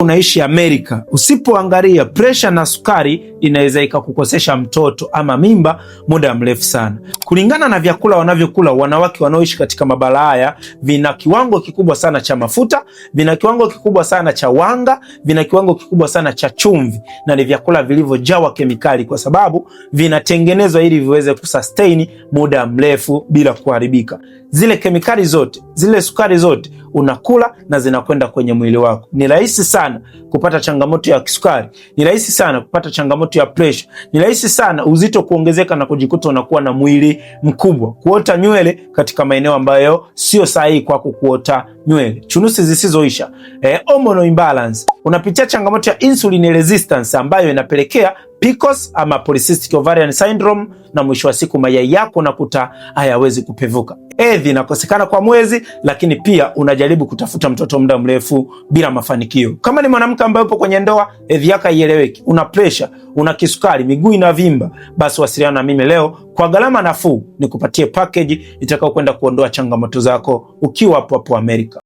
Unaishi Amerika, usipoangalia presha na sukari inaweza ikakukosesha mtoto ama mimba muda mrefu sana. Kulingana na vyakula wanavyokula wanawake wanaoishi katika mabara haya, vina kiwango kikubwa sana cha mafuta, vina kiwango kikubwa sana cha wanga, vina kiwango kikubwa sana cha chumvi, na ni vyakula vilivyojawa kemikali kwa sababu vinatengenezwa ili viweze kusustain muda mrefu bila kuharibika. Zile kemikali zote, zile sukari zote unakula na zinakwenda kwenye mwili wako. Ni rahisi sana kupata changamoto ya kisukari, ni rahisi sana kupata changamoto ya pressure, ni rahisi sana uzito kuongezeka na kujikuta unakuwa na mwili mkubwa, kuota nywele katika maeneo ambayo sio sahihi kwako kuota nywele, chunusi zisizoisha, hormonal imbalance, unapitia changamoto ya insulin resistance ambayo inapelekea PCOS ama polycystic ovarian syndrome, na mwisho wa siku mayai yako nakuta hayawezi kupevuka. Hedhi inakosekana kwa mwezi, lakini pia unajaribu kutafuta mtoto muda mrefu bila mafanikio. Kama ni mwanamke ambaye upo kwenye ndoa, hedhi yako haieleweki, una pressure, una kisukari, miguu inavimba, basi wasiliana na mimi leo kwa gharama nafuu nikupatie package itakao kwenda kuondoa changamoto zako ukiwa hapo Amerika.